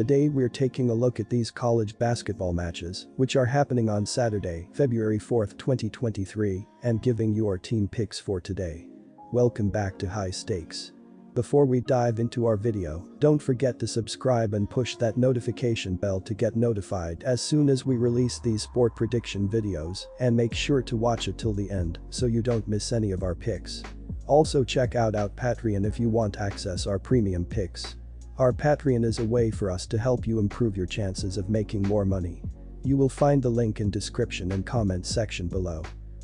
Today we're taking a look at these college basketball matches, which are happening on Saturday, February 4th, 2023, and giving you our team picks for today. Welcome back to High Stakes. Before we dive into our video, don't forget to subscribe and push that notification bell to get notified as soon as we release these sport prediction videos, and make sure to watch it till the end so you don't miss any of our picks. Also check out our Patreon if you want access our premium picks. Our Patreon is a way for us to help you improve your chances of making more money. You will find the link in description and comment section below.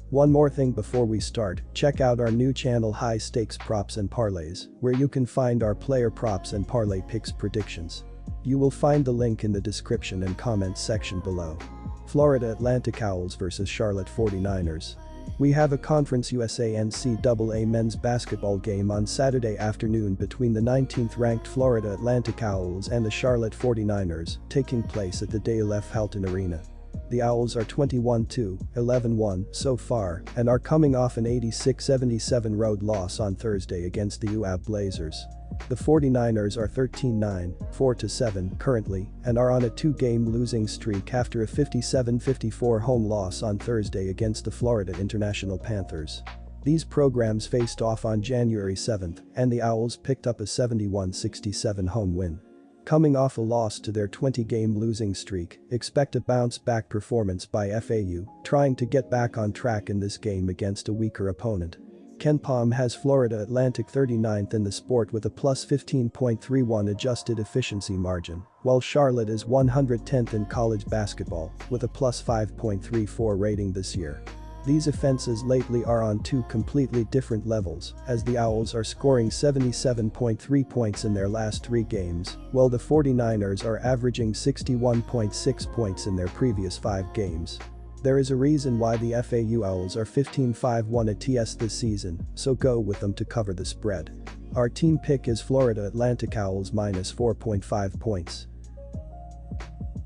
One more thing before we start, check out our new channel High Stakes Props and Parlays, where you can find our player props and parlay picks predictions. You will find the link in the description and comment section below. Florida Atlantic Owls vs Charlotte 49ers. We have a Conference USA NCAA men's basketball game on Saturday afternoon between the 19th-ranked Florida Atlantic Owls and the Charlotte 49ers, taking place at the Dale F. Halton Arena. The Owls are 21-2, 11-1 so far and are coming off an 86-77 road loss on Thursday against the UAB Blazers. The 49ers are 13-9, 4-7 currently and are on a two-game losing streak after a 57-54 home loss on Thursday against the Florida International Panthers. These programs faced off on January 7th and the Owls picked up a 71-67 home win. Coming off a loss to their 20-game losing streak, expect a bounce-back performance by FAU, trying to get back on track in this game against a weaker opponent. KenPom has Florida Atlantic 39th in the sport with a plus 15.31 adjusted efficiency margin, while Charlotte is 110th in college basketball with a plus 5.34 rating this year. These offenses lately are on two completely different levels, as the Owls are scoring 77.3 points in their last three games, while the 49ers are averaging 61.6 points in their previous 5 games. There is a reason why the FAU Owls are 15-5-1 ATS this season, so go with them to cover the spread. Our team pick is Florida Atlantic Owls minus 4.5 points.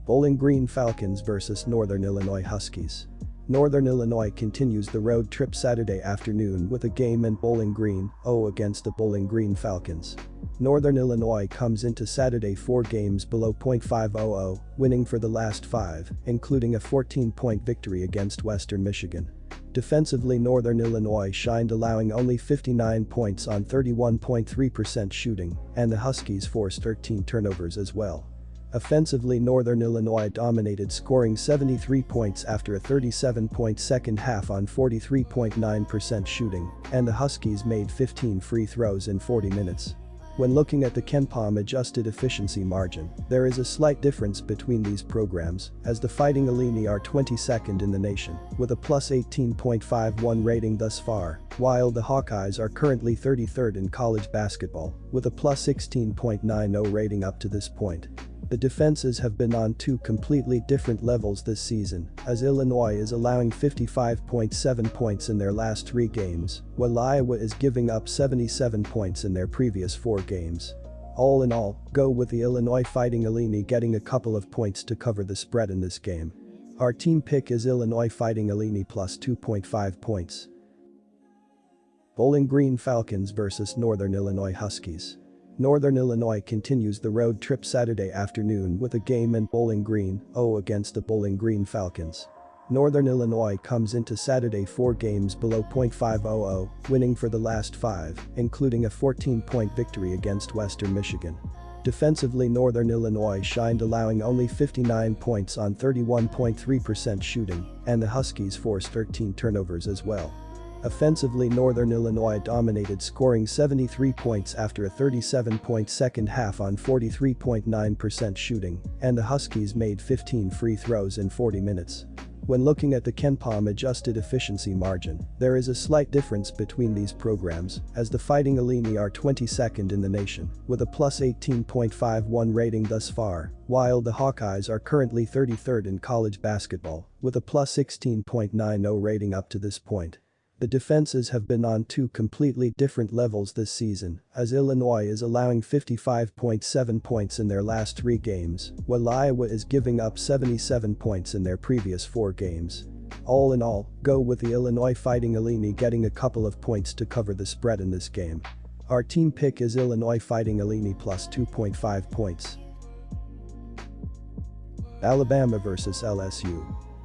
Bowling Green Falcons vs Northern Illinois Huskies. Northern Illinois continues the road trip Saturday afternoon with a game in Bowling Green, against the Bowling Green Falcons. Northern Illinois comes into Saturday 4 games below .500, winning for the last 5, including a 14-point victory against Western Michigan. Defensively, Northern Illinois shined, allowing only 59 points on 31.3% shooting, and the Huskies forced 13 turnovers as well. Offensively, Northern Illinois dominated, scoring 73 points after a 37-point second half on 43.9% shooting, and the Huskies made 15 free throws in 40 minutes. When looking at the KenPom adjusted efficiency margin, there is a slight difference between these programs, as the Fighting Illini are 22nd in the nation, with a plus 18.51 rating thus far, while the Hawkeyes are currently 33rd in college basketball, with a plus 16.90 rating up to this point. The defenses have been on two completely different levels this season, as Illinois is allowing 55.7 points in their last 3 games, while Iowa is giving up 77 points in their previous 4 games. All in all, go with the Illinois Fighting Illini getting a couple of points to cover the spread in this game. Our team pick is Illinois Fighting Illini plus 2.5 points. Bowling Green Falcons vs Northern Illinois Huskies. Northern Illinois continues the road trip Saturday afternoon with a game in Bowling Green, against the Bowling Green Falcons. Northern Illinois comes into Saturday 4 games below .500, winning for the last 5, including a 14-point victory against Western Michigan. Defensively, Northern Illinois shined, allowing only 59 points on 31.3% shooting, and the Huskies forced 13 turnovers as well. Offensively, Northern Illinois dominated, scoring 73 points after a 37-point second half on 43.9% shooting, and the Huskies made 15 free throws in 40 minutes. When looking at the KenPom adjusted efficiency margin, there is a slight difference between these programs, as the Fighting Illini are 22nd in the nation, with a plus 18.51 rating thus far, while the Hawkeyes are currently 33rd in college basketball, with a plus 16.90 rating up to this point. The defenses have been on two completely different levels this season, as Illinois is allowing 55.7 points in their last 3 games, while Iowa is giving up 77 points in their previous 4 games. All in all, go with the Illinois Fighting Illini getting a couple of points to cover the spread in this game. Our team pick is Illinois Fighting Illini plus 2.5 points. Alabama vs LSU.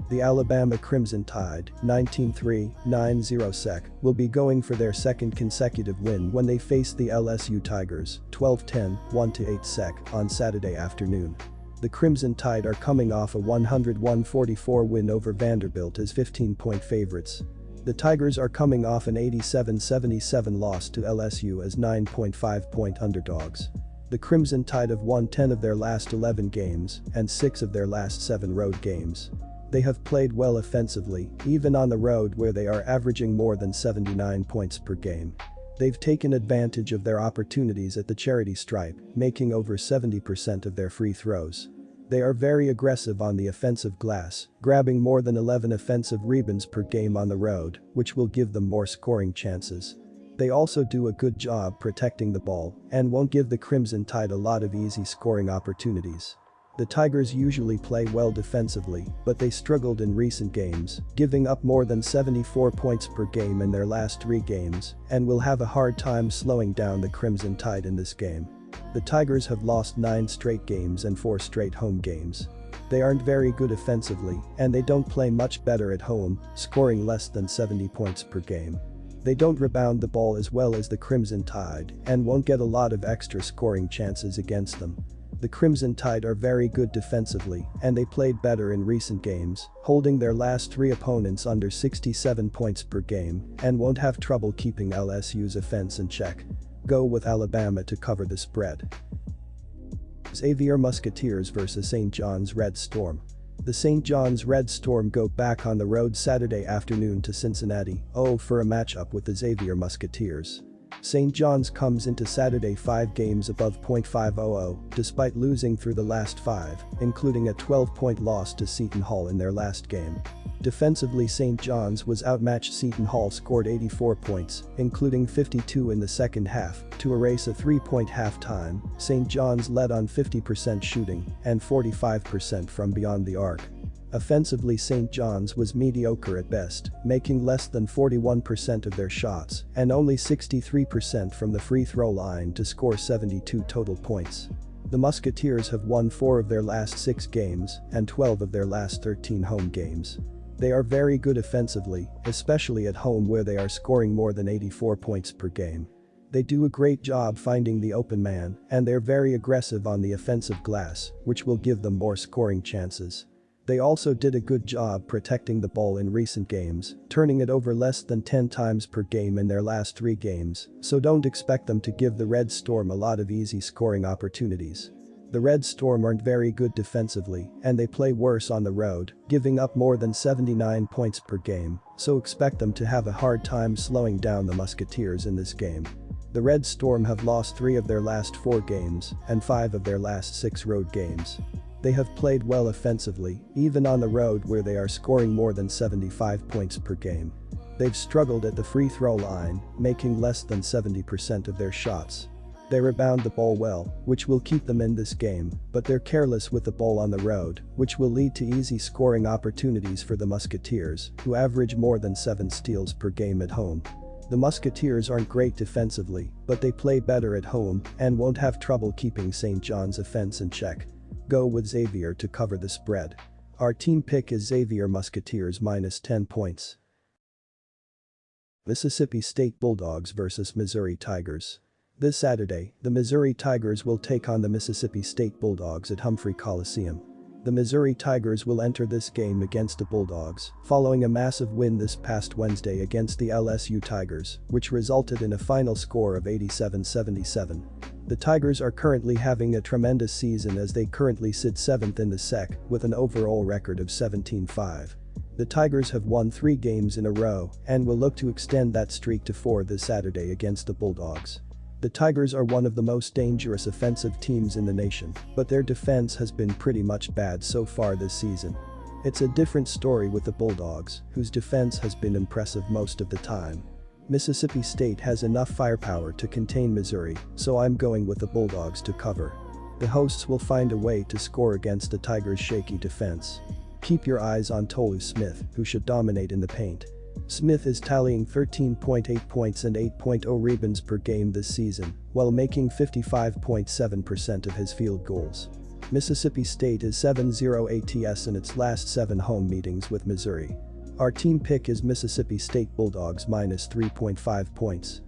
The Alabama Crimson Tide, 19-3-9-0 SEC, will be going for their second consecutive win when they face the LSU Tigers, 12-10, 1-8 SEC, on Saturday afternoon. The Crimson Tide are coming off a 101-44 win over Vanderbilt as 15-point favorites. The Tigers are coming off an 87-77 loss to LSU as 9.5-point underdogs. The Crimson Tide have won 10 of their last 11 games and 6 of their last 7 road games. They have played well offensively, even on the road where they are averaging more than 79 points per game. They've taken advantage of their opportunities at the charity stripe, making over 70% of their free throws. They are very aggressive on the offensive glass, grabbing more than 11 offensive rebounds per game on the road, which will give them more scoring chances. They also do a good job protecting the ball and won't give the Crimson Tide a lot of easy scoring opportunities. The Tigers usually play well defensively, but they struggled in recent games, giving up more than 74 points per game in their last 3 games, and will have a hard time slowing down the Crimson Tide in this game. The Tigers have lost 9 straight games and 4 straight home games. They aren't very good offensively, and they don't play much better at home, scoring less than 70 points per game. They don't rebound the ball as well as the Crimson Tide and won't get a lot of extra scoring chances against them. The Crimson Tide are very good defensively, and they played better in recent games, holding their last 3 opponents under 67 points per game and won't have trouble keeping LSU's offense in check. Go with Alabama to cover the spread. Xavier Musketeers vs St. John's Red Storm. The St. John's Red Storm go back on the road Saturday afternoon to Cincinnati, for a matchup with the Xavier Musketeers. St. John's comes into Saturday 5 games above .500, despite losing through the last 5, including a 12-point loss to Seton Hall in their last game. Defensively, St. John's was outmatched. Seton Hall scored 84 points, including 52 in the second half, to erase a 3-point halftime. St. John's led on 50% shooting and 45% from beyond the arc. Offensively, St. John's was mediocre at best, making less than 41% of their shots and only 63% from the free throw line to score 72 total points. The Musketeers have won 4 of their last 6 games and 12 of their last 13 home games. They are very good offensively, especially at home where they are scoring more than 84 points per game. They do a great job finding the open man, and they're very aggressive on the offensive glass, which will give them more scoring chances. They also did a good job protecting the ball in recent games, turning it over less than 10 times per game in their last 3 games, so don't expect them to give the Red Storm a lot of easy scoring opportunities. The Red Storm aren't very good defensively, and they play worse on the road, giving up more than 79 points per game, so expect them to have a hard time slowing down the Musketeers in this game. The Red Storm have lost 3 of their last 4 games and 5 of their last 6 road games. They have played well offensively, even on the road where they are scoring more than 75 points per game. They've struggled at the free throw line, making less than 70% of their shots. They rebound the ball well, which will keep them in this game, but they're careless with the ball on the road, which will lead to easy scoring opportunities for the Musketeers, who average more than 7 steals per game at home. The Musketeers aren't great defensively, but they play better at home and won't have trouble keeping St. John's offense in check. Go with Xavier to cover the spread. Our team pick is Xavier Musketeers minus 10 points. Mississippi State Bulldogs vs Missouri Tigers. This Saturday, the Missouri Tigers will take on the Mississippi State Bulldogs at Humphrey Coliseum. The Missouri Tigers will enter this game against the Bulldogs, following a massive win this past Wednesday against the LSU Tigers, which resulted in a final score of 87-77. The Tigers are currently having a tremendous season as they currently sit 7th in the SEC with an overall record of 17-5. The Tigers have won 3 games in a row and will look to extend that streak to 4 this Saturday against the Bulldogs. The Tigers are one of the most dangerous offensive teams in the nation, but their defense has been pretty much bad so far this season. It's a different story with the Bulldogs, whose defense has been impressive most of the time. Mississippi State has enough firepower to contain Missouri, so I'm going with the Bulldogs to cover. The hosts will find a way to score against the Tigers' shaky defense. Keep your eyes on Tolu Smith, who should dominate in the paint. Smith is tallying 13.8 points and 8.0 rebounds per game this season, while making 55.7% of his field goals. Mississippi State is 7-0 ATS in its last 7 home meetings with Missouri. Our team pick is Mississippi State Bulldogs -3.5 points.